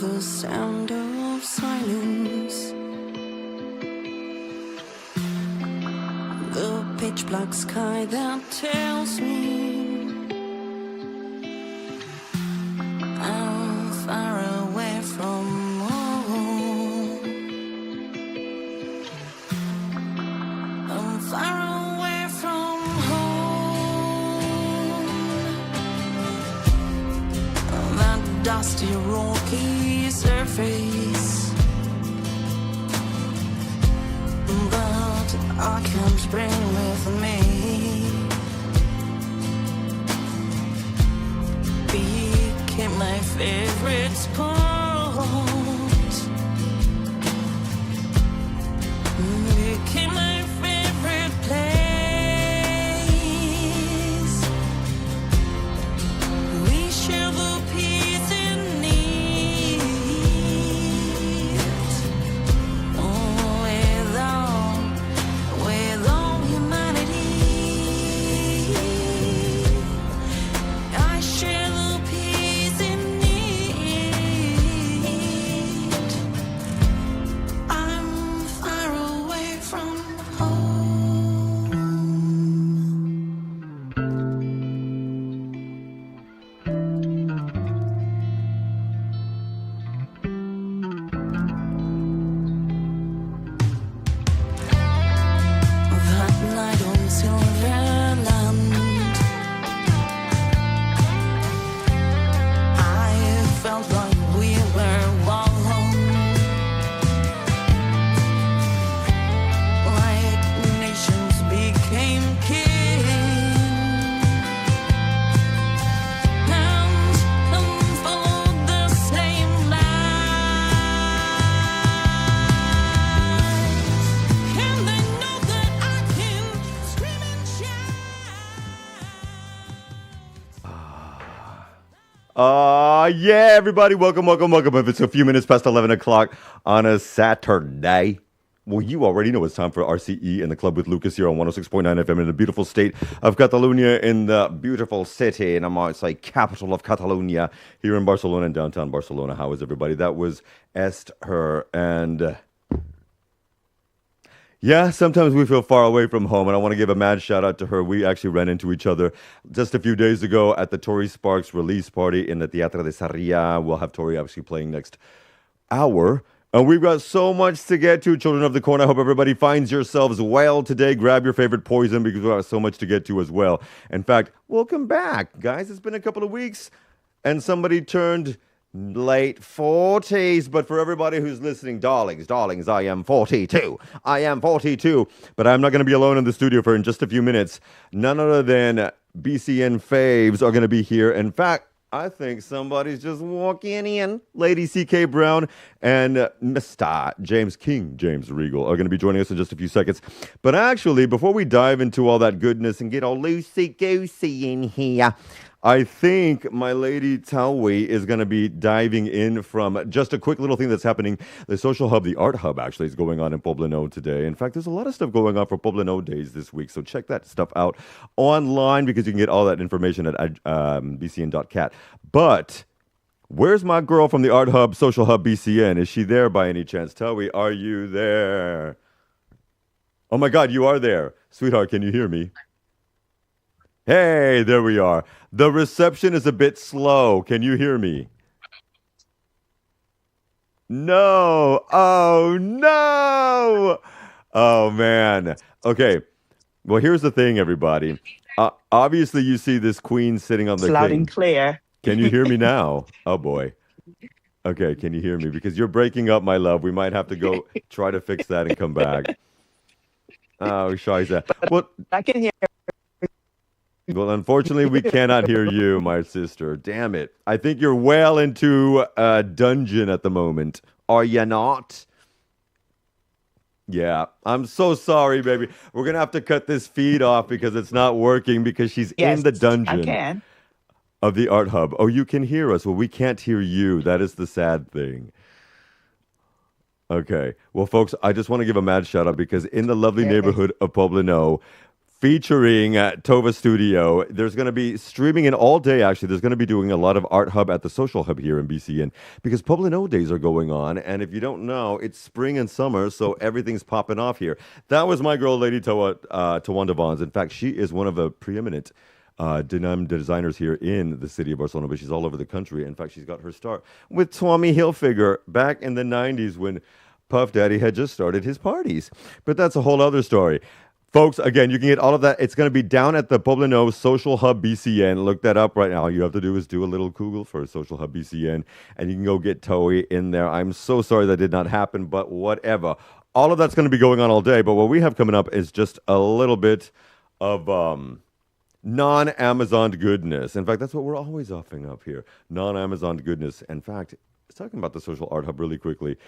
the sound of silence. The pitch black sky that tells me I'm far away from home. I'm far away from home. That dusty rocky surface, but I can't bring with me. Became my favorite spot. Became my favorite place. We share the peace in need. With all humanity, I share the peace in need. I'm far away from home. That night on Silverland, I felt like we were one. Like nations became king and followed the same lies. And they know that I can scream and shout. Yeah, everybody, welcome. If it's a few minutes past 11 o'clock on a Saturday, well, you already know it's time for RCE in the Club with Lucas here on 106.9 FM in the beautiful state of Catalonia, in the beautiful city, and I might say capital of Catalonia, here in Barcelona, in downtown Barcelona. How is everybody? That was Esther, and yeah, sometimes we feel far away from home, and I want to give a mad shout out to her. We actually ran into each other just a few days ago at the Tori Sparks release party in the Teatro de Sarria. We'll have Tori actually playing next hour. And we've got so much to get to, children of the corn. I hope everybody finds yourselves well today. Grab your favorite poison because we've got so much to get to as well. In fact, welcome back, guys. It's been a couple of weeks, and somebody turned late 40s. But for everybody who's listening, darlings, I am 42. But I'm not going to be alone in the studio for in just a few minutes. None other than BCN faves are going to be here. In fact, I think somebody's just walking in. Lady CeeKay Brown and Mr. James Regal are going to be joining us in just a few seconds. But actually, before we dive into all that goodness and get all loosey-goosey in here, I think my lady Tawi is going to be diving in from just a quick little thing that's happening. The social hub, the art hub, actually, is going on in Poblenou today. In fact, there's a lot of stuff going on for Poblenou Days this week, so check that stuff out online because you can get all that information at bcn.cat. But where's my girl from the art hub, social hub BCN? Is she there by any chance? Tawi, are you there? Oh my God, you are there. Sweetheart, can you hear me? Hey, there we are. The reception is a bit slow. Can you hear me? No. Oh, no. Oh, man. Okay. Well, here's the thing, everybody. Obviously, you see this queen sitting on the Loud king. and clear. Can you hear me now? Oh, boy. Okay, can you hear me? Because you're breaking up, my love. We might have to go try to fix that and come back. Oh, Shiza. Well, I can hear. Well, unfortunately, we cannot hear you, my sister. Damn it. I think you're well into a dungeon at the moment. Are you not? Yeah. I'm so sorry, baby. We're going to have to cut this feed off because it's not working because she's in the dungeon I can. of the art hub. Oh, you can hear us. Well, we can't hear you. That is the sad thing. Okay. Well, folks, I just want to give a mad shout out because in the lovely neighborhood of Poblenou, featuring Tova Studio. There's going to be streaming in all day, actually. There's going to be doing a lot of Art Hub at the Social Hub here in BCN because Poblano days are going on. And if you don't know, it's spring and summer, so everything's popping off here. That was my girl, Lady Tawanda Vons. In fact, she is one of the preeminent denim designers here in the city of Barcelona, but she's all over the country. In fact, she's got her start with Tommy Hilfiger back in the 90s when Puff Daddy had just started his parties. But that's a whole other story. Folks, again, you can get all of that. It's going to be down at the Poblano Social Hub BCN. Look that up right now. All you have to do is do a little Google for Social Hub BCN, and you can go get Toei in there. I'm so sorry that did not happen, but whatever. All of that's going to be going on all day, but what we have coming up is just a little bit of non-Amazon goodness. In fact, that's what we're always offering up here, non-Amazon goodness. In fact, talking about the Social Art Hub really quickly,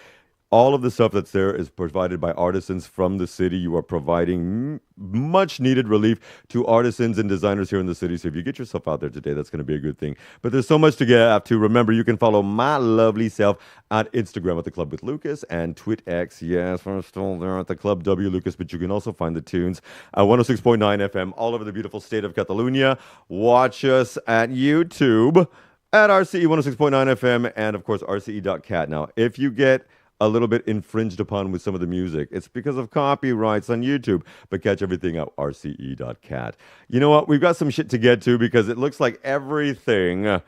all of the stuff that's there is provided by artisans from the city. You are providing much needed relief to artisans and designers here in the city. So if you get yourself out there today, that's going to be a good thing. But there's so much to get up to. Remember, you can follow my lovely self at Instagram at The Club with Lucas and TwitX. Yes, we're still there at The Club W Lucas, but you can also find the tunes at 106.9 FM all over the beautiful state of Catalonia. Watch us at YouTube at RCE 106.9 FM and, of course, RCE.cat. Now, if you get a little bit infringed upon with some of the music, it's because of copyrights on YouTube, but catch everything at rce.cat. You know what? We've got some shit to get to because it looks like everything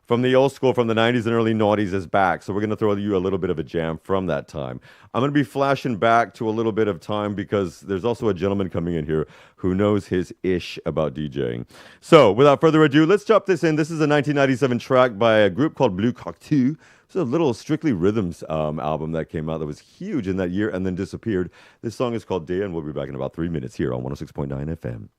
from the old school, from the 90s and early noughties is back. So we're going to throw you a little bit of a jam from that time. I'm going to be flashing back to a little bit of time because there's also a gentleman coming in here who knows his ish about DJing. So without further ado, let's jump this in. This is a 1997 track by a group called Blue Cocteau. It's a little Strictly Rhythms album that came out that was huge in that year and then disappeared. This song is called Day, and we'll be back in about 3 minutes here on 106.9 FM.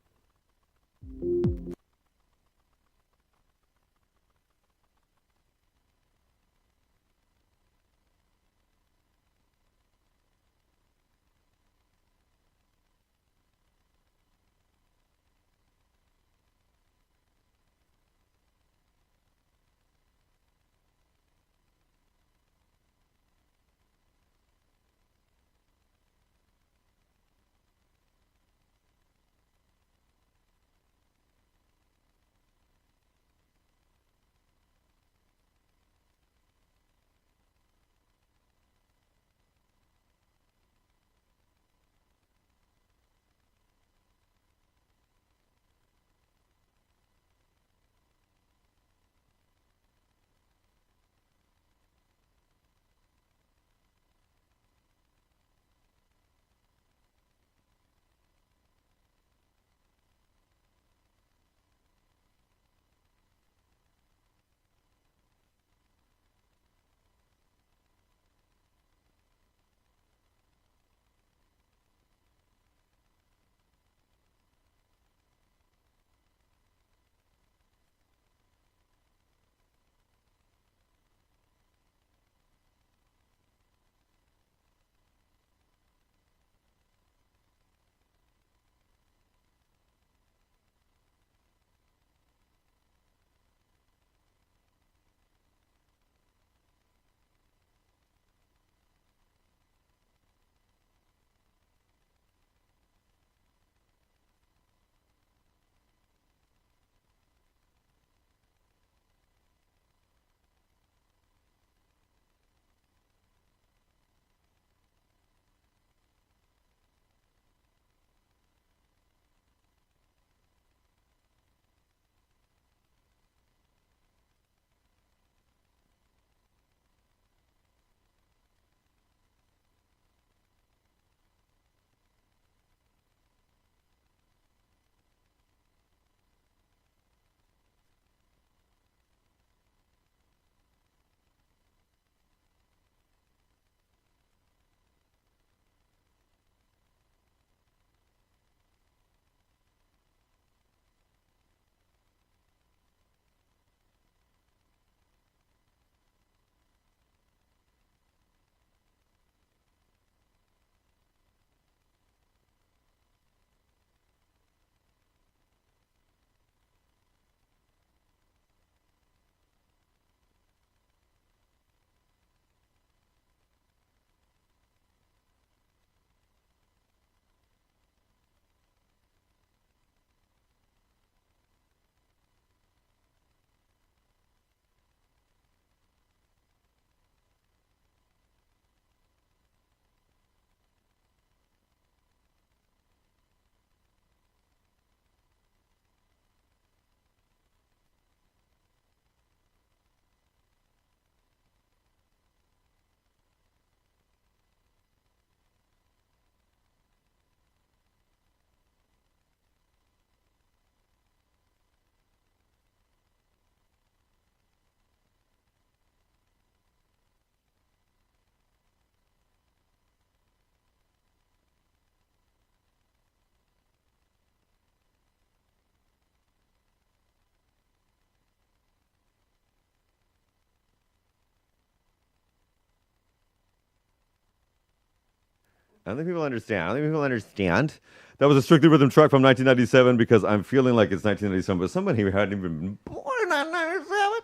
I don't think people understand. I don't think people understand. That was a Strictly Rhythm track from 1997 because I'm feeling like it's 1997, but somebody here hadn't even been born in 1997.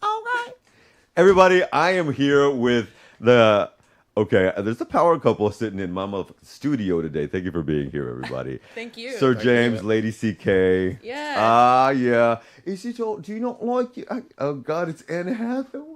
Okay. Everybody, I am here with the... Okay, there's a power couple sitting in my motherfucking studio today. Thank you for being here, everybody. Thank you. Sir Thank James, you. Lady CeeKay. Yeah. Ah, yeah. Is he told? Do you not like you? Oh God, it's Anne Hathaway.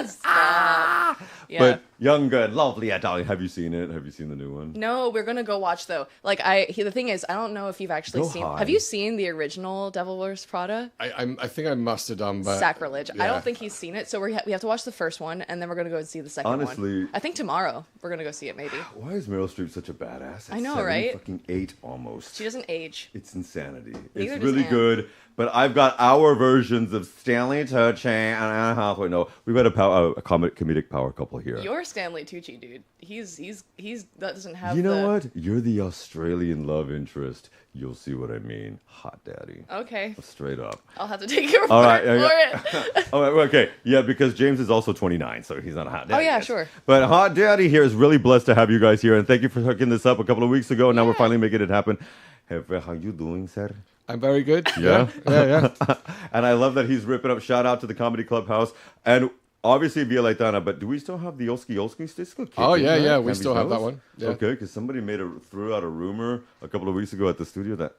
Stop. Yeah. But younger and lovelier, darling. Have you seen it? Have you seen the new one? No, we're gonna go watch though. Like the thing is, I don't know if you've actually Go seen. high. Have you seen the original Devil Wears Prada? I think I must have done, but Sacrilege. yeah. I don't think he's seen it, so we have to watch the first one, and then we're gonna go and see the second Honestly- one. I think tomorrow we're gonna go see it. Maybe Why is Meryl Streep such a badass? At I know, 7 right? Fucking 8 almost. she doesn't age. It's insanity. Neither It's does really Anne. good. But I've got our versions of Stanley Tucci and Anne Hathaway. No, we've got a comedic power couple here. You're Stanley Tucci, dude. He's that doesn't have. You know what? You're the Australian love interest. You'll see what I mean. Hot daddy. Okay, Straight up. I'll have to take your All word right. for it. Oh, okay. Yeah, because James is also 29, so he's not a hot daddy. Oh, yeah, yet. sure. But Hot Daddy here is really blessed to have you guys here, and thank you for hooking this up a couple of weeks ago. Now we're finally making it happen. Hey, how you doing, sir? I'm very good. Yeah? Yeah. And I love that he's ripping up. Shout out to the Comedy Clubhouse. And obviously Via Laitana, but do we still have the Oski still Oh, kicking, yeah, right? yeah, we Can still be have that those? one. Yeah. Okay, because somebody threw out a rumor a couple of weeks ago at the studio that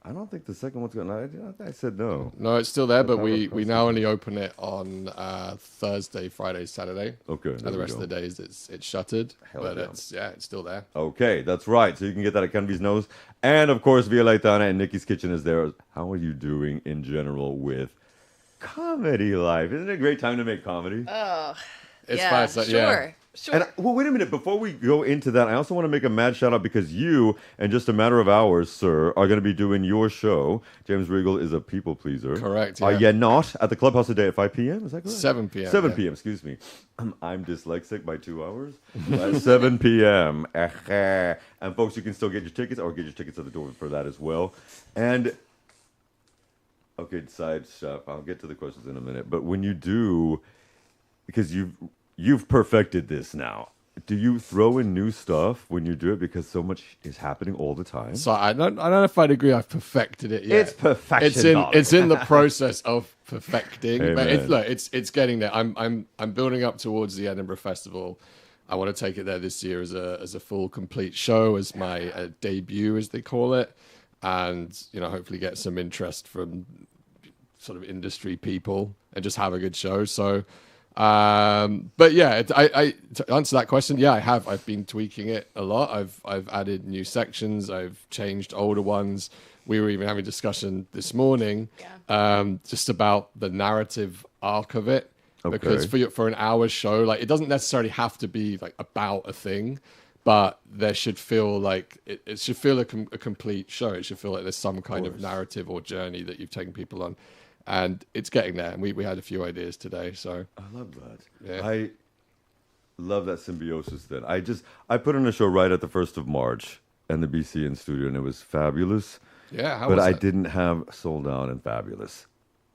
I don't think the second one's going to... I said no. No, it's still there, but That we was now only open it on Thursday, Friday, Saturday. Okay, And there the we rest of go. the days it's shuttered. Hell but yeah. it's still there. Okay, that's right. So you can get that at Kenby's Nose. And of course, Via Laitana and Nikki's Kitchen is there. How are you doing in general with comedy life? Isn't it a great time to make comedy? It's yeah, fast. sure, Yeah. sure. And well, wait a minute. Before we go into that, I also want to make a mad shout out because you, in just a matter of hours, sir, are going to be doing your show. James Regal is a people pleaser. Correct, Are yeah. you not at the clubhouse today at 5 p.m.? Is that correct? 7 p.m., 7 yeah. p.m. Excuse me. I'm dyslexic by 2 hours. At 7 p.m. And folks, you can still get your tickets or get your tickets at the door for that as well. And okay, side stuff. I'll get to the questions in a minute. But when you do, because you've perfected this now. Do you throw in new stuff when you do it because so much is happening all the time? So I don't know if I'd agree I've perfected it yet. It's perfection. It's in the process of perfecting. But Amen. it's getting there. I'm building up towards the Edinburgh Festival. I want to take it there this year as a full complete show, as my debut, as they call it, and hopefully get some interest from sort of industry people and just have a good show. So. But yeah, I to answer that question, yeah, I've been tweaking it a lot. I've added new sections. I've changed older ones. We were even having a discussion this morning, just about the narrative arc of it. Okay. Because for an hour show, like it doesn't necessarily have to be like about a thing, but there should feel like it should feel a complete show. It should feel like there's some kind of narrative or journey that you've taken people on. And it's getting there. And we had a few ideas today. So I love that. Yeah. I love that symbiosis then. I put on a show right at the 1st of March in the BCN studio, and it was fabulous. yeah, how But was I that? didn't have Sold Out and Fabulous.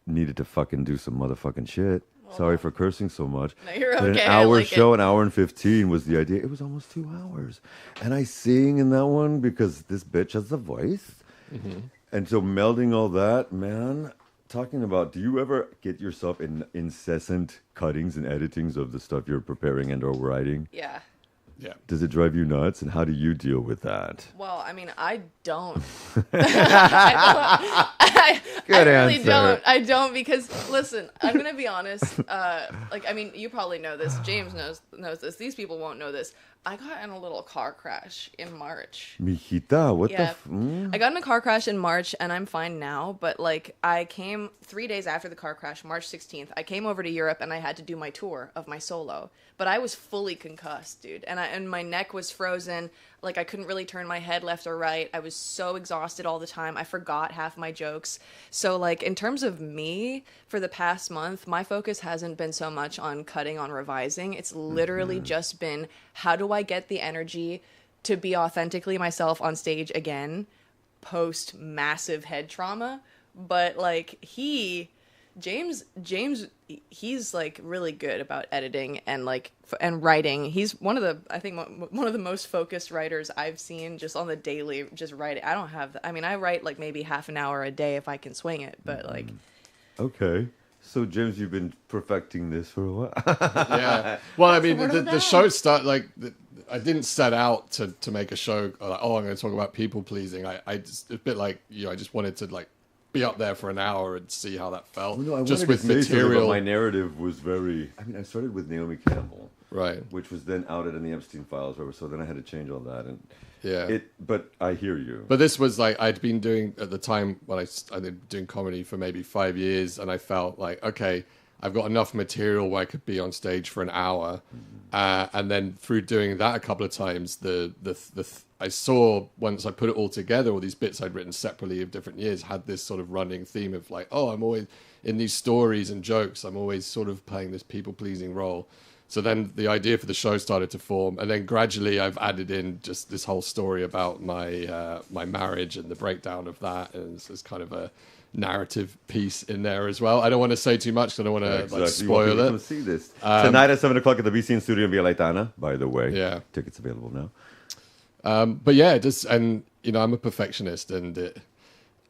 Needed to fucking do some motherfucking shit. Sorry for cursing so much. No, you're But okay, an I hour like show, it. an hour and 15 was the idea. It was almost 2 hours. And I sing in that one because this bitch has a voice. Mm-hmm. And so melding all that, man, talking about, do you ever get yourself in incessant cuttings and editings of the stuff you're preparing and or writing? Yeah. Yeah. Does it drive you nuts? And how do you deal with that? Well, I mean, I don't. Good I really answer. don't. I don't because listen, I'm gonna be honest. You probably know this. James knows this. These people won't know this. I got in a little car crash in March. Mijita, what the Yeah. f... I got in a car crash in March and I'm fine now, but I came 3 days after the car crash, March 16th. I came over to Europe and I had to do my tour of my solo. But I was fully concussed, dude. And my neck was frozen. Like I couldn't really turn my head left or right. I was so exhausted all the time. I forgot half my jokes. So like in terms of me for the past month, my focus hasn't been so much on cutting, on revising. It's literally just been how do I get the energy to be authentically myself on stage again post massive head trauma. But like he James, he's like really good about editing and like and writing. He's one of the, I think one of the most focused writers I've seen just on the daily, just writing. I don't have, I mean, I write like maybe half an hour a day if I can swing it, but like. Okay. So, James, you've been perfecting this for a while. Yeah. Well, I mean, the show I didn't set out to make a show like, oh, I'm going to talk about people pleasing. I just a bit like you. I just wanted to like be up there for an hour and see how that felt. Well, no, I just wanted with to say something, material. but my narrative was very. I mean, I started with Naomi Campbell, Right. which was then outed in the Epstein files, whatever. So then I had to change all that, and Yeah. But I hear you. But this was like I'd been doing at the time when I'd been doing comedy for maybe 5 years, and I felt like, okay, I've got enough material where I could be on stage for an hour, and then through doing that a couple of times, I saw once I put it all together, all these bits I'd written separately of different years had this sort of running theme of like, oh, I'm always in these stories and jokes, I'm always sort of playing this people pleasing role. So then the idea for the show started to form, and then gradually I've added in just this whole story about my my marriage and the breakdown of that, and it's kind of a narrative piece in there as well. I don't want to say too much because I don't want to like spoil it. Come see this tonight at 7:00 at the BCN studio in Villa Laitana. By the way, Yeah. tickets available now. But yeah, just and you know I'm a perfectionist, and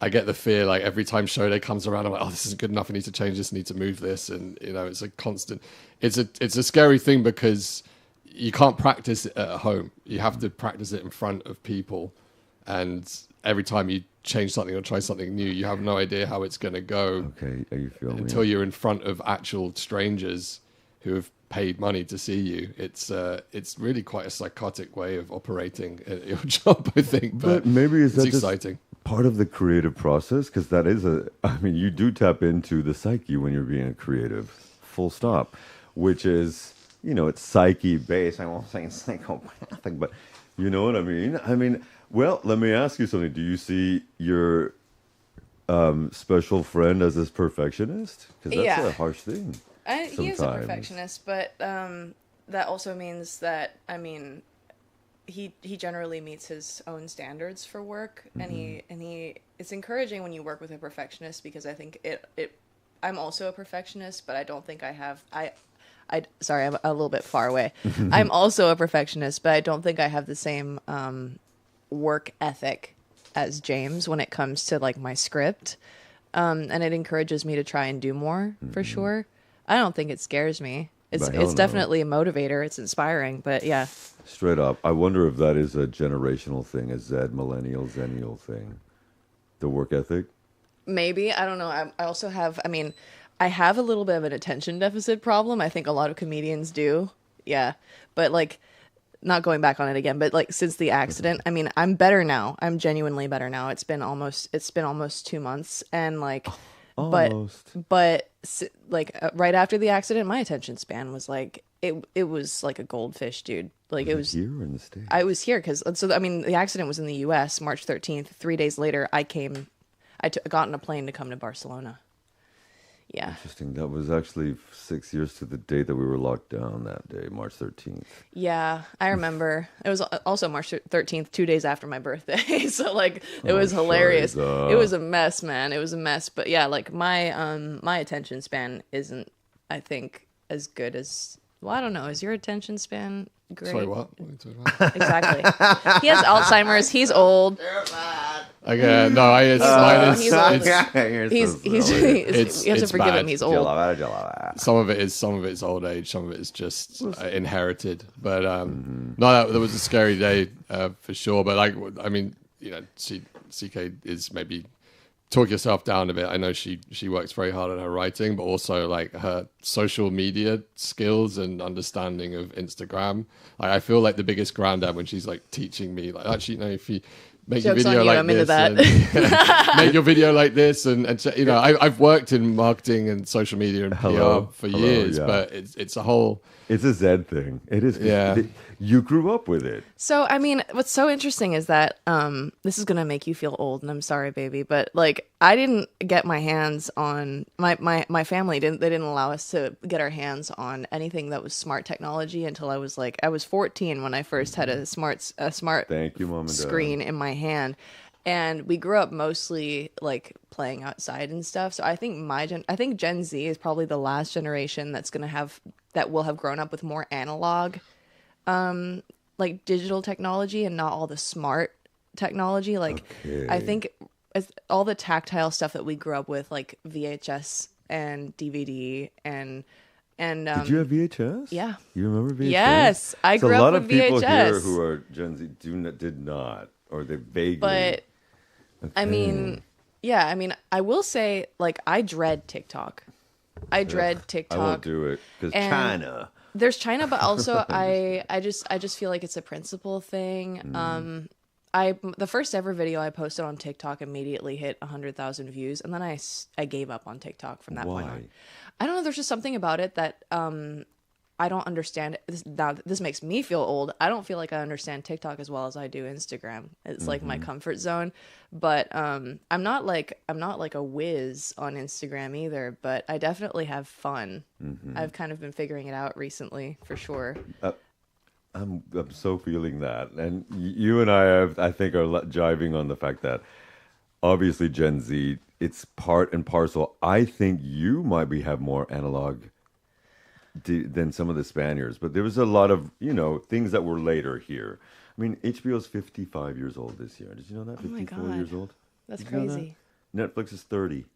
I get the fear like every time show day comes around, I'm like, oh, this isn't good enough. I need to change this. I need to move this, and you know, it's a constant. It's a scary thing because you can't practice it at home. You have to practice it in front of people, and every time you change something or try something new, you have no idea how it's going to go. Okay, are you feeling me? Until you're in front of actual strangers who have paid money to see you. It's really quite a psychotic way of operating at your job, I think. But maybe is it's that just exciting. part of the creative process? Because that is I mean, you do tap into the psyche when you're being a creative, full stop, which is, you know, it's psyche based. I won't say psychopathic, but you know what I mean? I mean, well, let me ask you something. Do you see your special friend as this perfectionist? Because that's a harsh thing. He is a perfectionist, but that also means that, I mean, he generally meets his own standards for work, and he it's encouraging when you work with a perfectionist, because I think I'm also a perfectionist, but I don't think I have sorry, I'm a little bit far away. I'm also a perfectionist, but I don't think I have the same work ethic as James when it comes to like my script, and it encourages me to try and do more for sure. I don't think it scares me. It's definitely a motivator. It's inspiring, but yeah. Straight up, I wonder if that is a generational thing, a Z, millennial, zennial thing. The work ethic? Maybe. I don't know. I also have, I mean, I have a little bit of an attention deficit problem. I think a lot of comedians do. Yeah. But like, not going back on it again, but like since the accident, I mean, I'm better now. I'm genuinely better now. It's been almost 2 months, and like, Almost. but like right after the accident, my attention span was like, it was like a goldfish, dude. Like it was here or in the States? I was here because, so I mean, the accident was in the U.S. March 13th. 3 days later, I got on a plane to come to Barcelona. Yeah. Interesting. That was actually 6 years to the date that we were locked down that day, March 13th. Yeah, I remember. It was also March 13th, 2 days after my birthday. So like, it was hilarious. It was a mess, man. It was a mess. But yeah, like my attention span isn't, I think, as good as, well, I don't know. Is your attention span great? Sorry, what? What are you talking about? Exactly. He has Alzheimer's. He's old. Okay, no, mine is. He's old. It's you have to forgive bad. him. He's old. Some of it is old age. Some of it is just inherited. But no, that was a scary day for sure. But like, I mean, you know, CeeKay is maybe talk yourself down a bit. I know she works very hard on her writing, but also like her social media skills and understanding of Instagram. I feel like the biggest granddad when she's like teaching me, like, actually, you know, if you make your video like this, and make your video like this, and you know, I've worked in marketing and social media and PR for years, but it's a whole. It's a Z thing. It is. Yeah. You grew up with it. So, I mean, what's so interesting is that this is going to make you feel old, and I'm sorry, baby, but like, I didn't get my hands on, my family they didn't allow us to get our hands on anything that was smart technology until I was 14 when I first had a smart Thank you, Mom and Dad. screen in my hand. and we grew up mostly like playing outside and stuff. So I think I think Gen Z is probably the last generation that will have grown up with more analog, like digital technology and not all the smart technology. Like I Okay. think all the tactile stuff that we grew up with, like VHS and DVD and Did you have VHS? yeah. You remember VHS? Yes, I So grew a up lot with of people here VHS. who are Gen Z did not, or they vaguely. But I Okay. mean, yeah, I mean, I will say, like, I dread TikTok. I dread I TikTok. won't do it because And China. There's China, but also I just feel like it's a principle thing. The first ever video I posted on TikTok immediately hit 100,000 views, and then I gave up on TikTok from that point Why? on. I don't know. There's just something about it that I don't understand. Now this makes me feel old. I don't feel like I understand TikTok as well as I do Instagram. It's like my comfort zone. But I'm not like a whiz on Instagram either. But I definitely have fun. I've kind of been figuring it out recently, for sure. I'm so feeling that, and you and I think are jiving on the fact that obviously Gen Z, it's part and parcel. I think you might have more analog than some of the Spaniards, but there was a lot of things that were later here. I mean, HBO's 55 years old this year. Did you know that? Oh my 54 God. years old. That's Did you know that? crazy. Netflix is 30.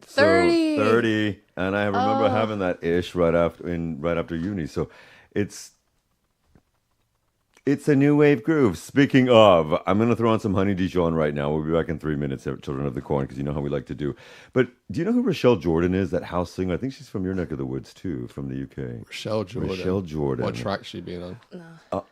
30. So 30, and I remember having that ish right after uni. So it's a new wave groove. Speaking of, I'm going to throw on some Honey Dijon right now. We'll be back in 3 minutes, Children of the Corn, because you know how we like to do. But do you know who Rochelle Jordan is, that house singer? I think she's from your neck of the woods, too, from the UK. Rochelle Jordan. Rochelle Jordan. What track she been on?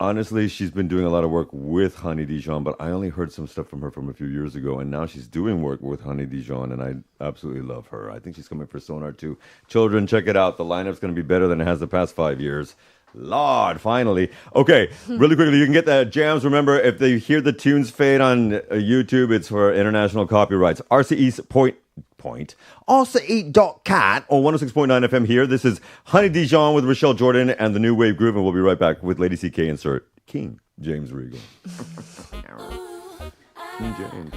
Honestly, she's been doing a lot of work with Honey Dijon, but I only heard some stuff from her from a few years ago, and now she's doing work with Honey Dijon, and I absolutely love her. I think she's coming for Sonar, too. Children, check it out. The lineup's going to be better than it has the past 5 years. Lord, finally. Okay, really quickly, you can get the jams. Remember, if they hear the tunes fade on YouTube, it's for international copyrights. RCE's point. RCE.cat or 106.9 FM here. This is Honey Dijon with Rochelle Jordan and the New Wave Groove, and we'll be right back with Lady CeeKay insert King James Regal. King James.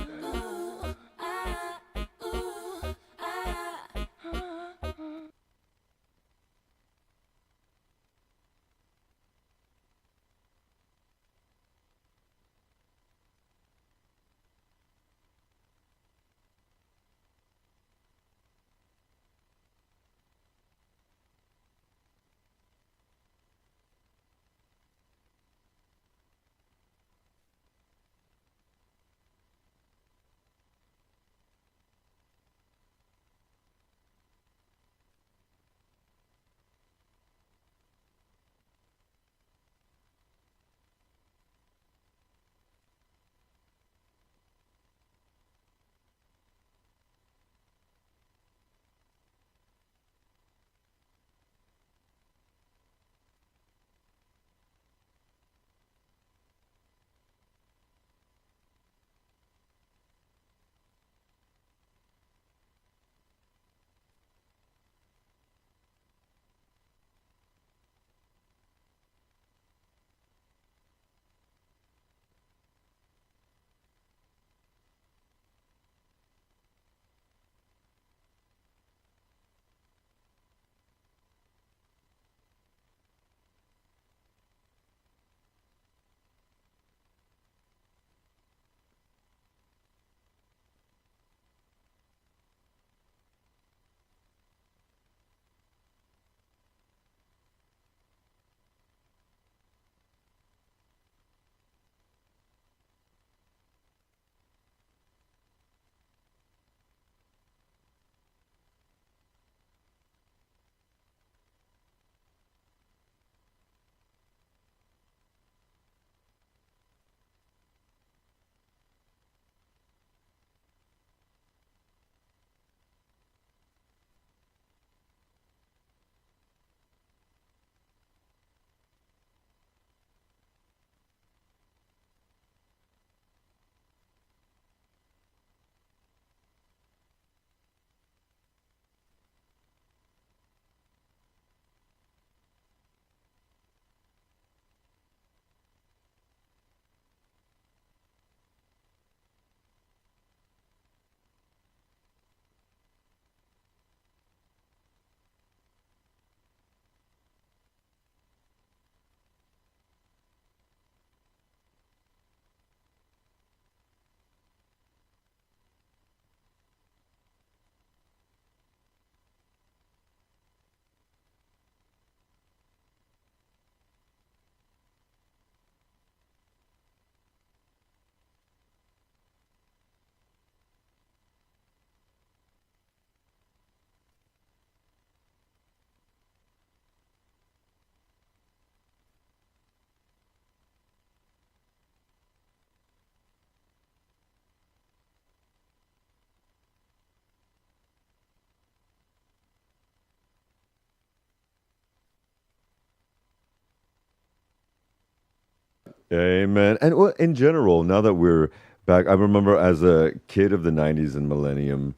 Amen. And well, in general, now that we're back, I remember as a kid of the 90s and millennium,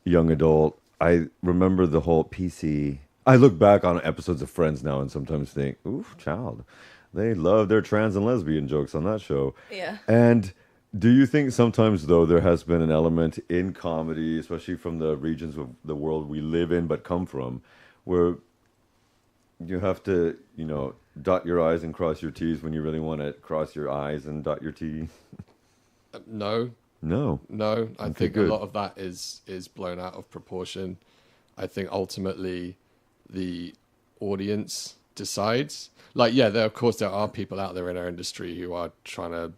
young adult, I remember the whole PC. I look back on episodes of Friends now and sometimes think, oof, child, they love their trans and lesbian jokes on that show. Yeah. And do you think sometimes, though, there has been an element in comedy, especially from the regions of the world we live in but come from, where you have to, dot your I's and cross your T's when you really want to cross your I's and dot your T? No. No. I Okay, think good. a lot of that is blown out of proportion. I think ultimately the audience decides. Like, yeah, of course there are people out there in our industry who are trying to,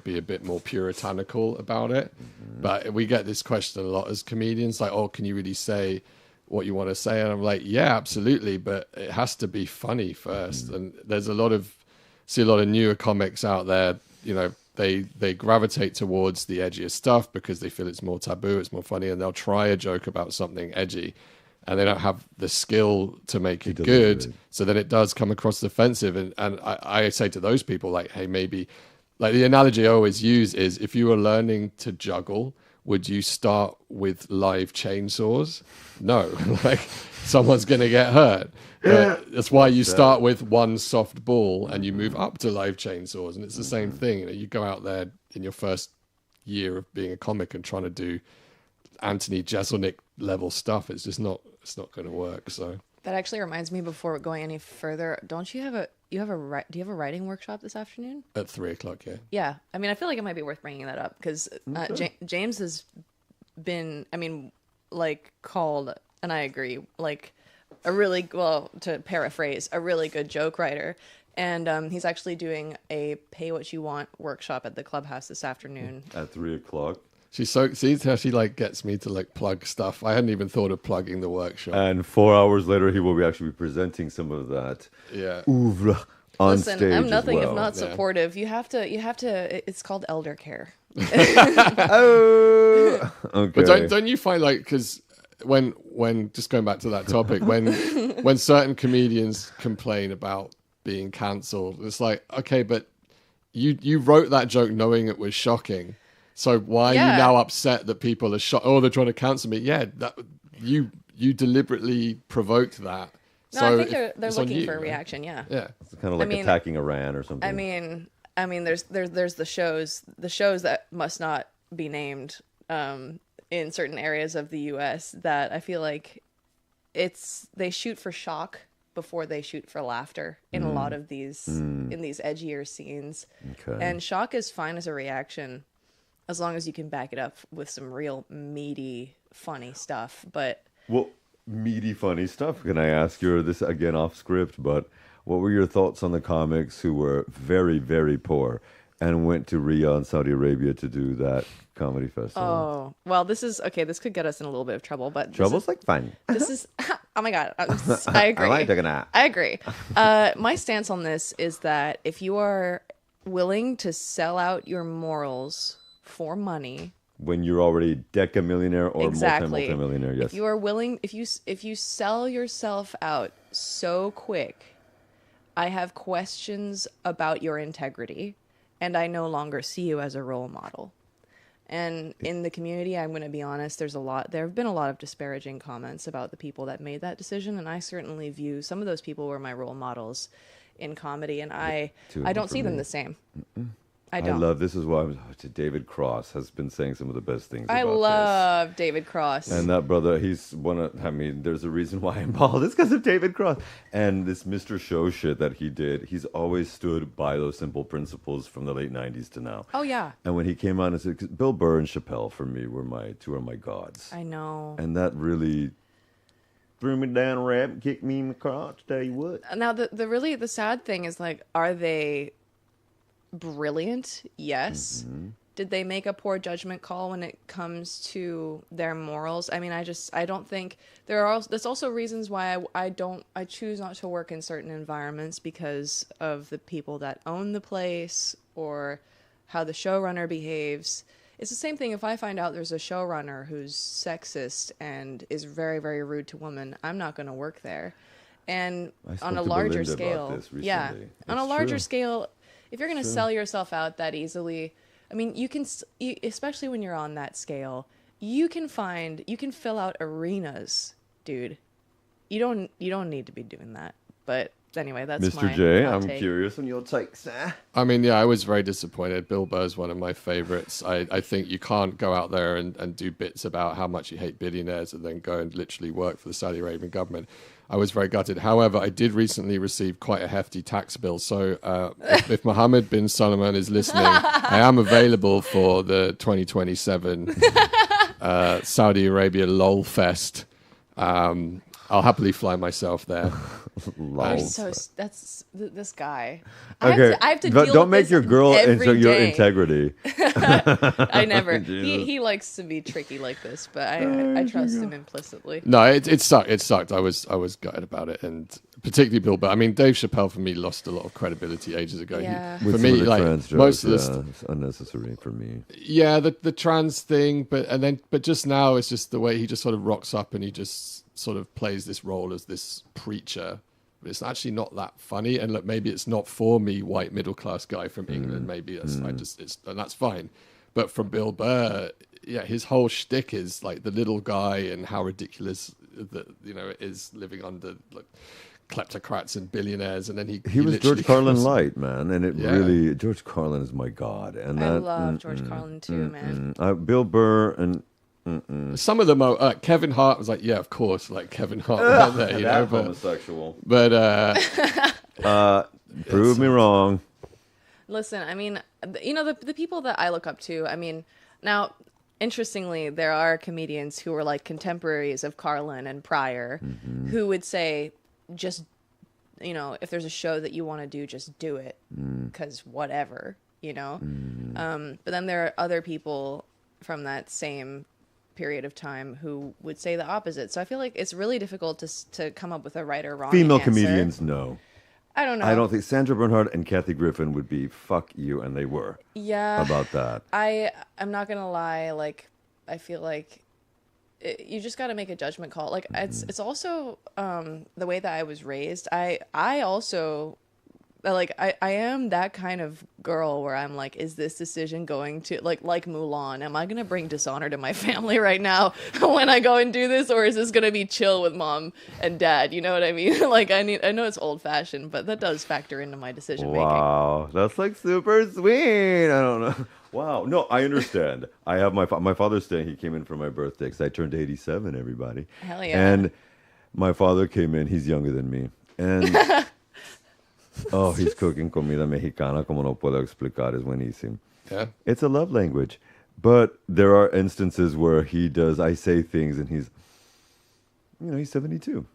be a bit more puritanical about it. Mm-hmm. But we get this question a lot as comedians, like, oh, can you really say what you want to say? And I'm like, yeah, absolutely, but it has to be funny first. Mm-hmm. And there's a lot of newer comics out there, they gravitate towards the edgier stuff because they feel it's more taboo, it's more funny, and they'll try a joke about something edgy, and they don't have the skill to make it good. So then it does come across offensive. And I say to those people, like, hey, maybe, like, the analogy I always use is, if you were learning to juggle, would you start with live chainsaws? No, like, someone's going to get hurt. That's why you start with one soft ball and you move up to live chainsaws. And it's the same thing. You go out there in your first year of being a comic and trying to do Anthony Jeselnik level stuff. It's just not, it's not going to work. So That actually reminds me, before going any further, do you have a writing workshop this afternoon? at 3:00, yeah. Yeah. I mean, I feel like it might be worth bringing that up because James has been, called, and I agree, like, a really, well, to paraphrase, a really good joke writer. And he's actually doing a pay what you want workshop at the clubhouse this afternoon. At 3:00. Sees how she, like, gets me to, like, plug stuff. I hadn't even thought of plugging the workshop. And 4 hours later, he will be actually presenting some of that Yeah. oeuvre on Listen, stage I'm nothing as well. if not supportive. You have to. It's called elder care. Oh, okay. But don't you find, like, because when just going back to that topic, when certain comedians complain about being cancelled, it's like, okay, but you wrote that joke knowing it was shocking, so why are you now upset that people are shocked? Oh, they're trying to cancel me. Yeah, that you deliberately provoked that. No, So I think they're looking for a right? reaction. Yeah. Yeah. It's kind of like attacking Iran or something. I mean, there's the shows that must not be named in certain areas of the U.S. that I feel like they shoot for shock before they shoot for laughter in a lot of these in these edgier scenes. Okay. And shock is fine as a reaction as long as you can back it up with some real meaty, funny stuff. But Well, meaty, funny stuff. Can I ask you this again off script? But what were your thoughts on the comics who were very, very poor and went to Riyadh, Saudi Arabia, to do that comedy festival? oh, well, this is okay. This could get us in a little bit of trouble, but Trouble's like fun. this is oh my god, I agree. I like taking that. I agree. My stance on this is that if you are willing to sell out your morals for money, When you're already deca-millionaire or exactly, multi-millionaire, yes. if you are willing, if you sell yourself out so quick, I have questions about your integrity, and I no longer see you as a role model. And in the community, I'm going to be honest, there have been a lot of disparaging comments about the people that made that decision, and I certainly view some of those people were my role models in comedy, and I don't see them the same. I don't. This is why David Cross has been saying some of the best things I about love David Cross. this. And that brother, he's there's a reason why I'm bald. It's because of David Cross. And this Mr. Show shit that he did, he's always stood by those simple principles from the late 90s to now. Oh, yeah. And when he came on and said, 'cause Bill Burr and Chappelle, for me, were two of my gods. I know. And that really threw me down a rap and kicked me in the crotch, tell you what. Now, the sad thing is, like, are they brilliant? Yes. Did they make a poor judgment call when it comes to their morals? I mean, I don't think there's also reasons why I choose not to work in certain environments because of the people that own the place or how the showrunner behaves. It's the same thing if I find out there's a showrunner who's sexist and is very, very rude to women, I'm not going to work there. And I spoke on a to larger Belinda about scale, this recently. yeah, on a It's larger true. scale, if you're gonna sell yourself out that easily, I mean, especially when you're on that scale, you can fill out arenas, dude. You don't need to be doing that. But anyway, that's Mr. my J, hot I'm take. curious on your takes. I mean, yeah, I was very disappointed. Bill Burr's one of my favorites. I think you can't go out there and do bits about how much you hate billionaires and then go and literally work for the Saudi Arabian government. I was very gutted. However, I did recently receive quite a hefty tax bill. So if Mohammed bin Salman is listening, I am available for the 2027 Saudi Arabia LOL Fest. I'll happily fly myself there. That's this guy. Okay, I have to but deal don't with make this your girl every into your day. integrity. I never. Jesus. He likes to be tricky like this, but I trust him implicitly. No, it sucked. It sucked. I was gutted about it, and particularly Bill Burr. I mean, Dave Chappelle for me lost a lot of credibility ages ago. Yeah. For With me, some of the like trans most jokes, of this, it's unnecessary for me. yeah, the trans thing, but just now it's just the way he just sort of rocks up and he just sort of plays this role as this preacher. But it's actually not that funny, and look, maybe it's not for me, white middle class guy from England. Maybe that's and that's fine. But from Bill Burr, yeah, his whole shtick is like the little guy and how ridiculous that it is living under like kleptocrats and billionaires, and then he was literally George Carlin goes- light, man, and it really George Carlin is my god, and I that, love George Carlin too, man. Bill Burr and Some of them are Kevin Hart was like, yeah, of course, like Kevin Hart right there, you know, homosexual. but Prove me wrong. Listen, I mean, the people that I look up to, I mean, now, interestingly, there are comedians who are like contemporaries of Carlin and Pryor who would say, just, if there's a show that you want to do, just do it, because whatever, But then there are other people from that same period of time who would say the opposite. So I feel like it's really difficult to come up with a right or wrong Female answer. comedians, no. I don't know. I don't think Sandra Bernhard and Kathy Griffin would be fuck you, and they were Yeah. about that. I'm not gonna lie. Like, I feel like you just got to make a judgment call. Like, it's also the way that I was raised. I also like I am that kind of girl where I'm like, is this decision going to like Mulan? Am I gonna bring dishonor to my family right now when I go and do this, or is this gonna be chill with mom and dad? You know what I mean? Like, I know it's old fashioned, but that does factor into my decision making. Wow, that's like super sweet. I don't know. Wow, no, I understand. I have my Father's Day. He came in for my birthday because I turned 87. Everybody. Hell yeah. And my father came in. He's younger than me, and oh, he's cooking comida mexicana como no puedo explicar. Es buenísimo. yeah. It's a love language, but there are instances where I say things, and he's 72.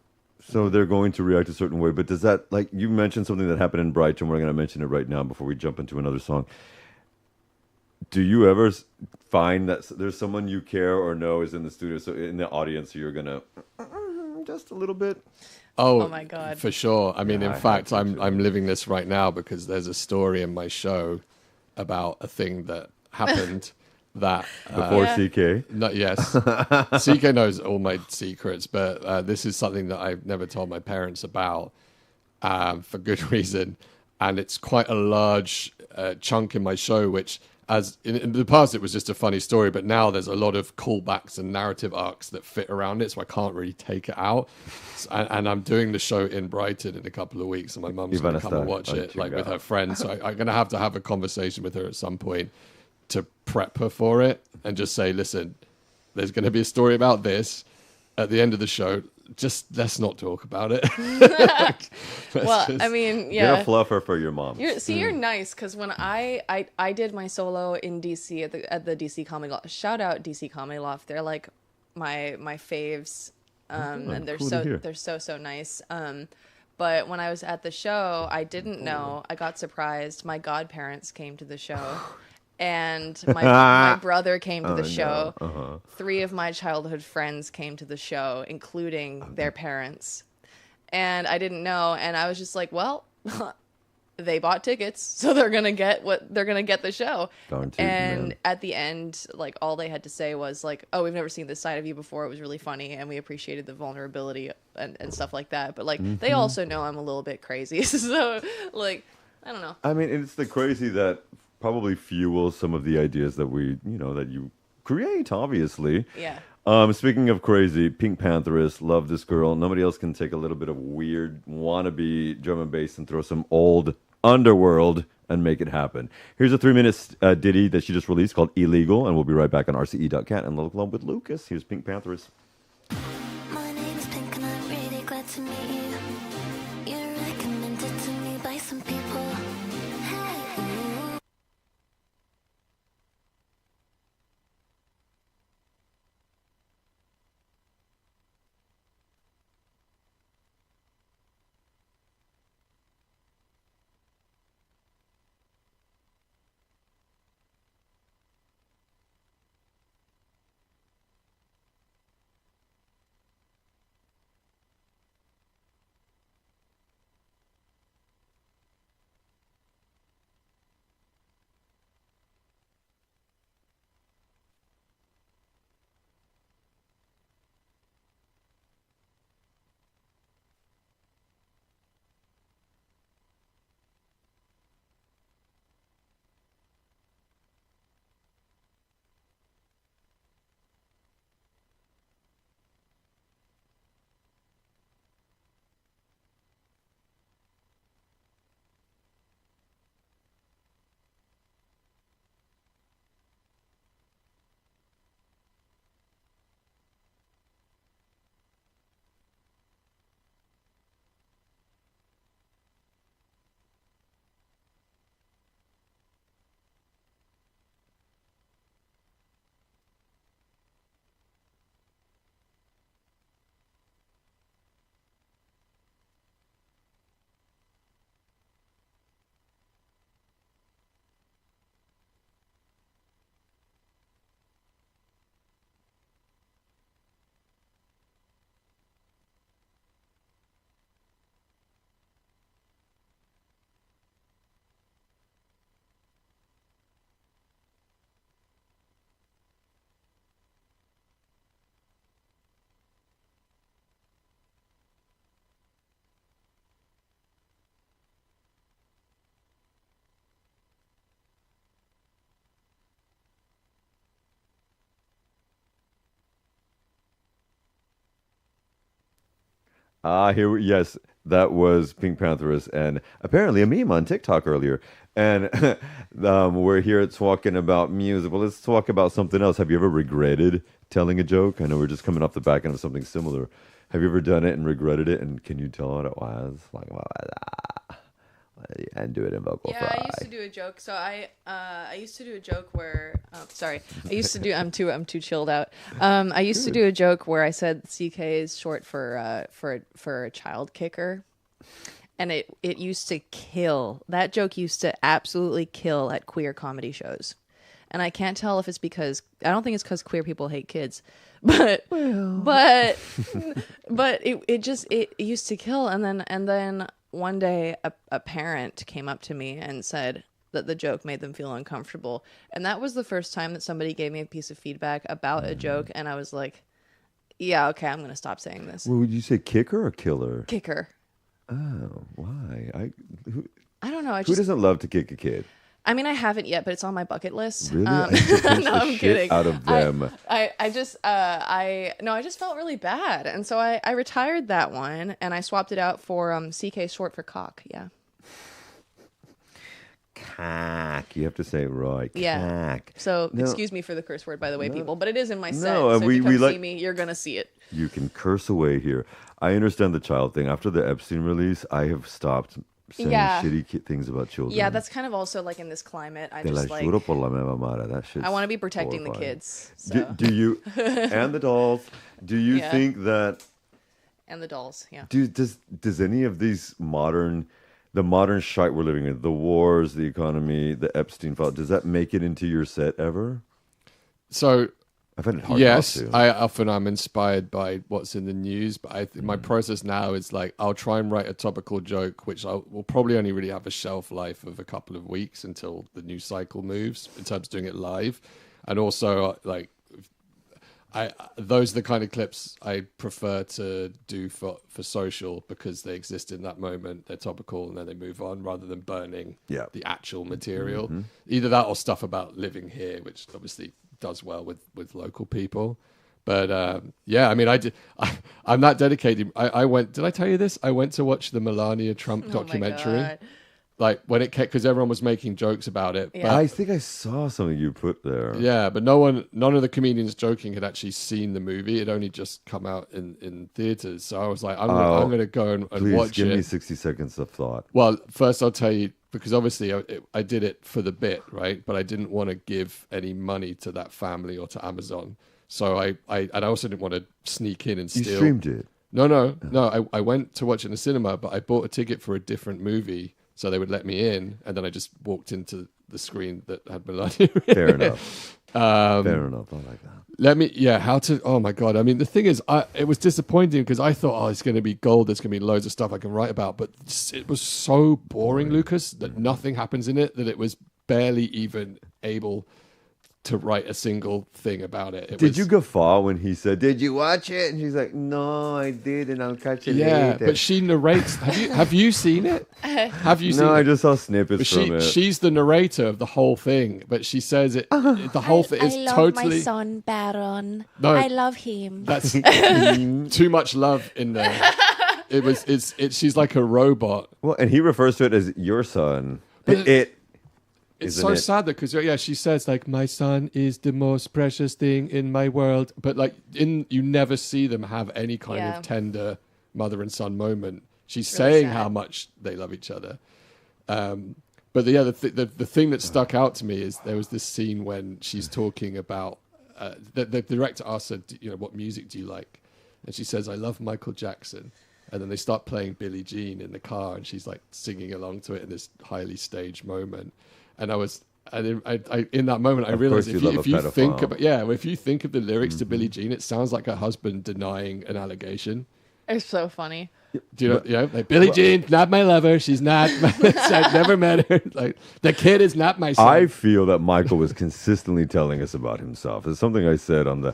So they're going to react a certain way. But does that, like, you mentioned something that happened in Brighton, we're going to mention it right now before we jump into another song. Do you ever find that there's someone you care or know is in the studio, so in the audience, so you're going to, just a little bit? Oh my God. For sure. I mean, Yeah, in I fact, have to I'm living this right now because there's a story in my show about a thing that happened that Before Yeah. CeeKay? no, yes, CeeKay knows all my secrets, but this is something that I've never told my parents about for good reason, and it's quite a large chunk in my show, which. As in the past, it was just a funny story, but now there's a lot of callbacks and narrative arcs that fit around it, so I can't really take it out. And I'm doing the show in Brighton in a couple of weeks, and my mum's going to come and watch it, like with her friends. So I'm going to have a conversation with her at some point to prep her for it and just say, listen, there's going to be a story about this at the end of the show. Just let's not talk about it. I mean, yeah. Get a fluffer for your mom. You're nice, because when I did my solo in DC at the DC Comedy Loft. Shout out DC Comedy Loft. They're like my faves, and they're cool to hear. so nice. But when I was at the show, I didn't know. I got surprised. My godparents came to the show. And my brother came to the show. No. Uh-huh. 3 of my childhood friends came to the show, including their parents. And I didn't know. And I was just like, well, they bought tickets, so they're going to get the show. Darn tootin', And man. at the end, like, all they had to say was like, oh, we've never seen this side of you before. It was really funny. And we appreciated the vulnerability and stuff like that. But like, they also know I'm a little bit crazy. So like, I don't know. I mean, it's the crazy that probably fuels some of the ideas that that you create, obviously. Yeah. Speaking of crazy, Pink Pantheress, love this girl. Nobody else can take a little bit of weird wannabe drum and bass and throw some old underworld and make it happen. Here's a 3-minute ditty that she just released called Illegal, and we'll be right back on RCE.cat and look along with Lucas. Here's Pink Pantheress. My name is Pink and I'm really glad to meet you. You're recommended to me by some people. Hey. Yes, that was Pink Pantheress, and apparently a meme on TikTok earlier. And we're here talking about music. Well, let's talk about something else. Have you ever regretted telling a joke? I know we're just coming off the back end of something similar. Have you ever done it and regretted it? And can you tell what it was? Like, well, and do it in vocal Yeah, fry. I used to do a joke. So I used to do a joke where sorry, I used to do I'm too chilled out. I used to do a joke where I said CK is short for a child kicker. And it used to kill. That joke used to absolutely kill at queer comedy shows. And I can't tell if it's because I don't think it's because queer people hate kids, but it used to kill. And then one day a parent came up to me and said that the joke made them feel uncomfortable, and that was the first time that somebody gave me a piece of feedback about a joke, and I was like, yeah, okay, I'm gonna stop saying this. Well, would you say kicker or killer? Kicker. Oh, why? I don't know. Who doesn't love to kick a kid? I mean, I haven't yet, but it's on my bucket list. Really? I used to punch no, the I'm shit kidding. out of them. I just felt really bad, and so I retired that one, and I swapped it out for CK short for cock. Yeah. Cack. You have to say it right. Yeah. Cack. So No. excuse me for the curse word, by the way, people, but it is in my set. No, and so we if you come like- see me, you're gonna see it. You can curse away here. I understand the child thing. After the Epstein release, I have stopped saying Yeah. shitty things about children. Yeah, that's kind of also like in this climate. I Te la just like juro por la meva madre. That shit's I want to be protecting the horrifying. kids. So. Do you and the dolls? Do you Yeah. think that And the dolls. Yeah. does any of these the modern shite we're living in, the wars, the economy, the Epstein file, does that make it into your set ever? So I find it hard yes, not to. I often am inspired by what's in the news, but my process now is like I'll try and write a topical joke, which will probably only really have a shelf life of a couple of weeks until the news cycle moves in terms of doing it live, and also like those are the kind of clips I prefer to do for social because they exist in that moment. They're topical and then they move on rather than burning the actual material. Either that or stuff about living here, which obviously does well with local people. But yeah, I mean, I'm not dedicated. I went. Did I tell you this? I went to watch the Melania Trump documentary. God. Like when it kept, because everyone was making jokes about it. Yeah. But, I think I saw something you put there. yeah, but none of the comedians joking had actually seen the movie. It only just come out in theaters. So I was like, I'm going to go and Please watch give it. me 60 seconds of thought. Well, first I'll tell you, because obviously I did it for the bit, right? But I didn't want to give any money to that family or to Amazon. So I also didn't want to sneak in and You steal. streamed it. No. I went to watch it in the cinema, but I bought a ticket for a different movie. So they would let me in, and then I just walked into the screen that had Melania. Fair enough. Fair enough. I like that. Oh my God. I mean, the thing is, it was disappointing because I thought, it's going to be gold. There's going to be loads of stuff I can write about. But it was so boring, Lucas, that nothing happens in it, that it was barely even able to write a single thing about it. Did you guffaw when he said, "Did you watch it?" And she's like, "No, I didn't. I'll catch it Yeah, later." but she narrates. Have you seen it? Have you seen No, it? I just saw snippets But from it. she's the narrator of the whole thing, but she says it. The whole thing is I love totally. my son Baron. No. I love him. That's too much love in there. She's like a robot. Well, and he refers to it as your son. But it's Isn't so it? sad that because she says like my son is the most precious thing in my world, but like you never see them have any kind Yeah. of tender mother and son moment. She's Really saying sad. how much they love each other. But the thing that stuck out to me is there was this scene when she's talking about the director asked her, what music do you like? And she says, I love Michael Jackson. And then they start playing Billie Jean in the car, and she's like singing along to it in this highly staged moment. And in that moment, I realized course you love if a you think pedophile. if you think of the lyrics to Billie Jean, it sounds like her husband denying an allegation. It's so funny. Do you know? Yeah, like Billie Jean, not my lover. She's not. I've never met her. Like the kid is not my son. I feel that Michael was consistently telling us about himself. It's something I said on the.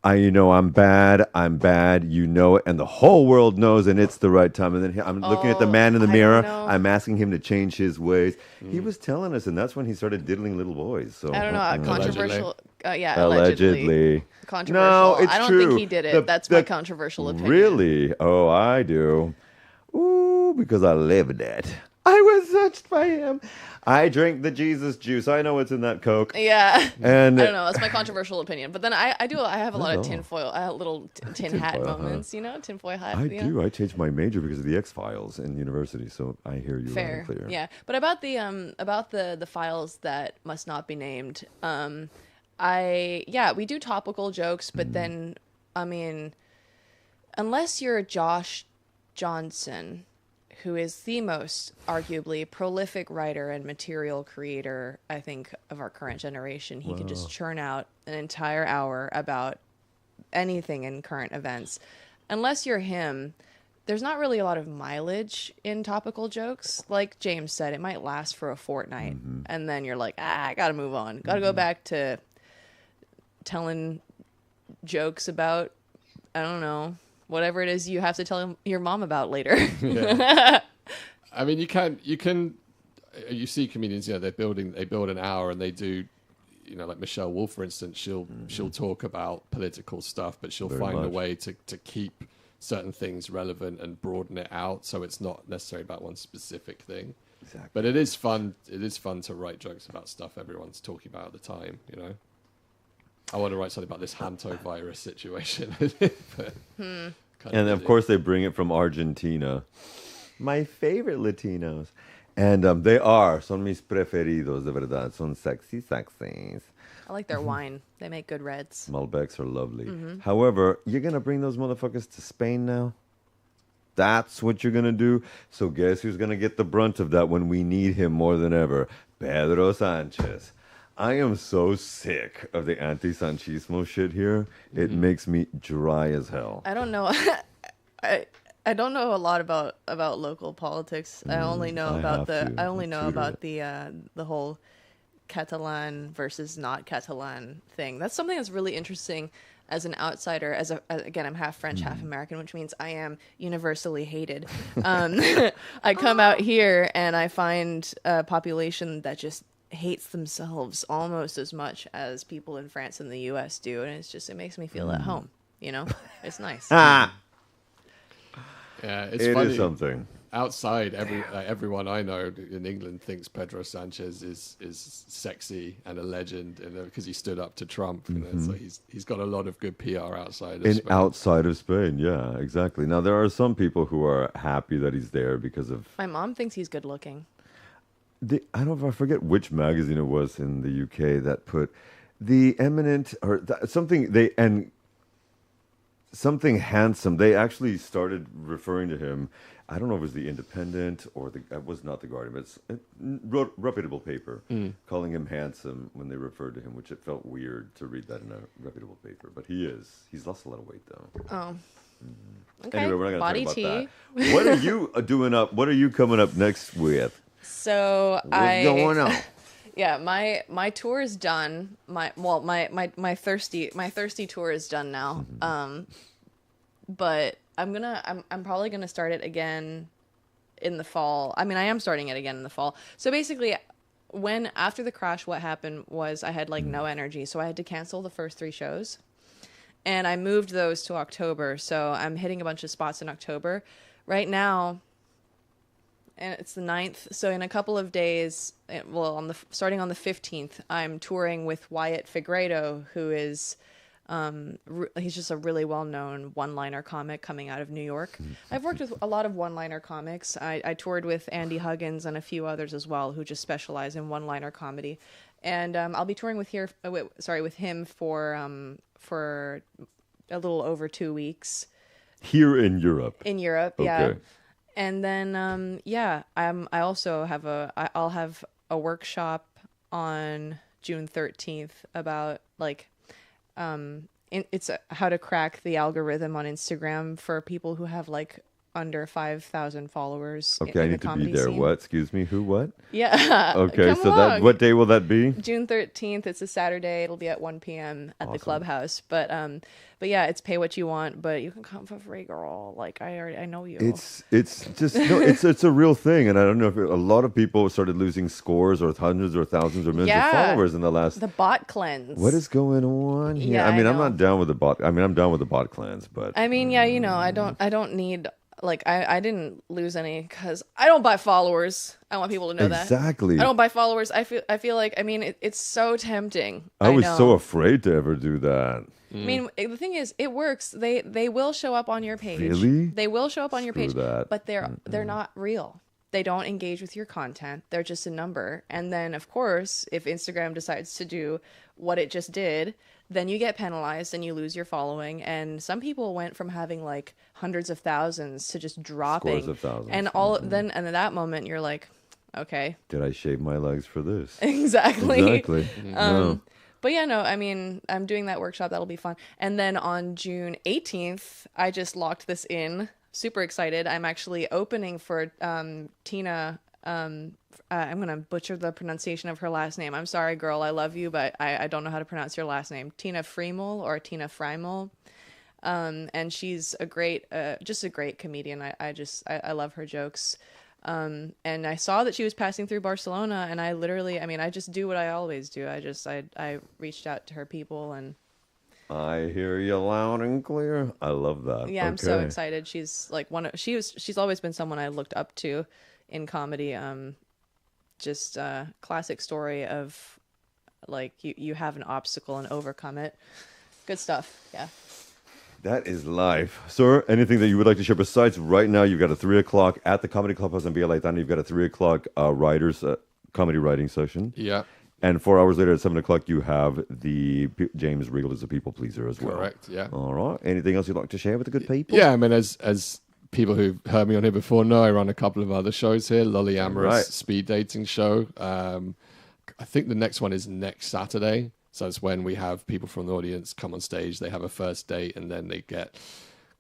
I'm bad, you know it, and the whole world knows, and it's the right time. And then I'm looking at the man in the I mirror. don't know. I'm asking him to change his ways. He was telling us, and that's when he started diddling little boys. So I don't know. Controversial. Yeah, Allegedly. Controversial. No, it's I don't true. think he did it. That's my controversial opinion. Really? Oh, I do. Ooh, because I lived it. I was touched by him. I drink the Jesus juice. I know what's in that Coke. Yeah. And I don't know. That's my controversial opinion. But then I have a lot of Oh. tinfoil, little tin hat Tinfoil, huh? moments, tinfoil hat. I you know? do. I changed my major because of the X-Files in university, so I hear you loud Fair. and clear. Yeah. But about the files that must not be named, we do topical jokes, but then, I mean, unless you're Josh Johnson, who is the most arguably prolific writer and material creator, I think, of our current generation, he can just churn out an entire hour about anything in current events. Unless you're him, there's not really a lot of mileage in topical jokes. Like James said, it might last for a fortnight, and then you're like, I gotta move on. Gotta go back to telling jokes about, I don't know, whatever it is you have to tell your mom about later. Yeah. I mean, you see comedians, they build an hour and they do, like Michelle Wolf, for instance, she'll talk about political stuff, but she'll Very find a much. way to keep certain things relevant and broaden it out. So it's not necessarily about one specific thing. Exactly. But it is fun. It is fun to write jokes about stuff everyone's talking about at the time, I want to write something about this hantavirus situation. And of course, they bring it from Argentina. My favorite Latinos. And they son mis preferidos, de verdad. Son sexy. I like their wine. They make good reds. Malbecs are lovely. However, you're going to bring those motherfuckers to Spain now? That's what you're going to do? So guess who's going to get the brunt of that when we need him more than ever? Pedro Sanchez. I am so sick of the anti-Sanchismo shit here. It makes me dry as hell. I don't know. I don't know a lot about local politics. I only know about the whole Catalan versus not Catalan thing. That's something that's really interesting. as an outsider, again, I'm half French, half American, which means I am universally hated. I come out here and I find a population that just hates themselves almost as much as people in France and the US do. And it makes me feel at home, you know? It's nice. Ah, Yeah, it's it funny. is something. Outside, everyone I know in England thinks Pedro Sanchez is sexy and a legend, because he stood up to Trump. So he's got a lot of good PR outside of Spain. Outside of Spain, yeah, exactly. Now there are some people who are happy that he's there because of My mom thinks he's good looking. I don't know if I forget which magazine it was in the UK that put the eminent or something handsome. They actually started referring to him. I don't know if it was the Independent or it was not the Guardian, but it's a reputable paper calling him handsome when they referred to him, which it felt weird to read that in a reputable paper. But he's lost a lot of weight though. Oh. Okay. Anyway, we're not Body going to talk tea. about that. What are you doing up? What are you coming up next with? So What's going on? Yeah, my tour is done. My thirsty tour is done now. But I'm probably gonna start it again in the fall. I mean, I am starting it again in the fall. So basically, after the crash, what happened was I had no energy, so I had to cancel the first 3 shows, and I moved those to October. So I'm hitting a bunch of spots in October right now. And it's the 9th, so in a couple of days, starting on the 15th, I'm touring with Wyatt Figueiredo, who is, he's just a really well-known one-liner comic coming out of New York. I've worked with a lot of one-liner comics. I toured with Andy Huggins and a few others as well, who just specialize in one-liner comedy. And I'll be touring with him for a little over 2 weeks. Here in Europe. In Europe, Okay. yeah. And then, I'll have a workshop on June 13th about it's how to crack the algorithm on Instagram for people who have under 5,000 followers. Okay, in I the need to be comedy there. scene. What? Excuse me, who, what? Yeah. Okay, Come so along. what day will that be? June 13th. It's a Saturday. It'll be at 1 p.m. at the clubhouse. But yeah, it's pay what you want, but you can come for free, girl. I know you. It's just no, it's a real thing, and I don't know if a lot of people started losing scores or hundreds or thousands or millions of followers in the last. The bot cleanse. What is going on here? Yeah, I mean, I I'm know. not down with the bot. I mean, I'm down with the bot cleanse, but I mean, yeah, I don't need I didn't lose any because I don't buy followers. I want people to know that. Exactly. I don't buy followers. I feel like it's so tempting. I was know. so afraid to ever do that. I mean, the thing is, it works. They will show up on your page. Really? They will show up on your Screw page, that. but they're not real. They don't engage with your content. They're just a number. And then, of course, if Instagram decides to do what it just did, then you get penalized and you lose your following. And some people went from having hundreds of thousands to just dropping. Scores of thousands. And then at that moment, you're like, okay. Did I shave my legs for this? Exactly. Exactly. No. But yeah, no, I mean, I'm doing that workshop. That'll be fun. And then on June 18th, I just locked this in. Super excited. I'm actually opening for Tina. I'm going to butcher the pronunciation of her last name. I'm sorry, girl. I love you, but I don't know how to pronounce your last name. Tina Freimel or Tina Freimel. And she's just a great comedian. I love her jokes. And I saw that she was passing through Barcelona, and I just do what I always do. I reached out to her people, and I hear you loud and clear. I love that. yeah, I'm so Okay. excited. She's she's always been someone I looked up to in comedy. Just a classic story of you have an obstacle and overcome it. Good stuff. Yeah. That is life. Sir, anything that you would like to share besides right now, you've got a 3 o'clock at the Comedy Clubhouse in Villa Laitana. You've got a 3 o'clock writers comedy writing session. Yeah. And 4 hours later at 7 o'clock, you have the James Regal is a people pleaser as well. Correct, yeah. All right. Anything else you'd like to share with the good people? Yeah, I mean, as people who've heard me on here before know, I run a couple of other shows here. Lolly Amorous Right. speed dating show. I think the next one is next Saturday. So it's when we have people from the audience come on stage. They have a first date, and then they get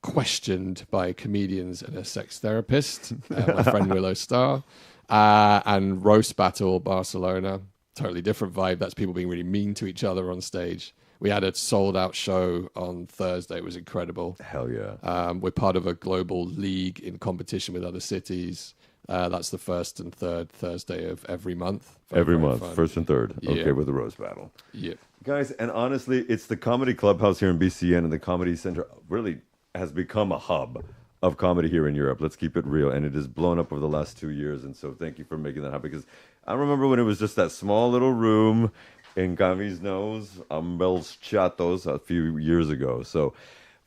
questioned by comedians and a sex therapist, my friend Willow Starr, and Roast Battle Barcelona. Totally different vibe. That's people being really mean to each other on stage. We had a sold out show on Thursday. It was incredible. Hell yeah. We're part of a global league in competition with other cities. That's the first and third Thursday of every month. Every Very month, fun. first and third. Yeah. Okay, with the roast battle. Yeah. Guys, and honestly, it's the Comedy Clubhouse here in BCN, and the Comedy Center really has become a hub of comedy here in Europe. Let's keep it real. And it has blown up over the last 2 years. And so thank you for making that happen. Because I remember when it was just that small little room in Gavi's Nose, Ambel's Chatos, a few years ago. So,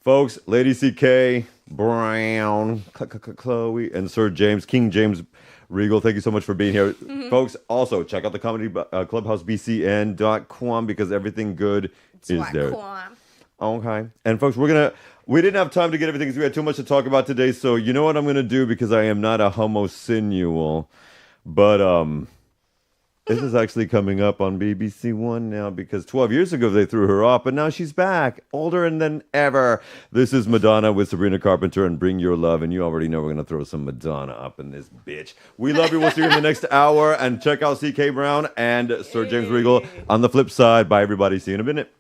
folks, Lady CeeKay Brown, Chloe, and Sir James, King James Regal, thank you so much for being here. Folks, also check out the Comedy Clubhouse BCN.com because everything good is there. Okay. And folks, we didn't have time to get everything because we had too much to talk about today. So you know what I'm gonna do, because I am not a homosexual, but this is actually coming up on BBC One now, because 12 years ago they threw her off, but now she's back, older than ever. This is Madonna with Sabrina Carpenter and Bring Your Love, and you already know we're gonna throw some Madonna up in this bitch. We love you. We'll see you in the next hour, and check out CeeKay Brown and Sir James Regal on the flip side. Bye everybody. See you in a minute.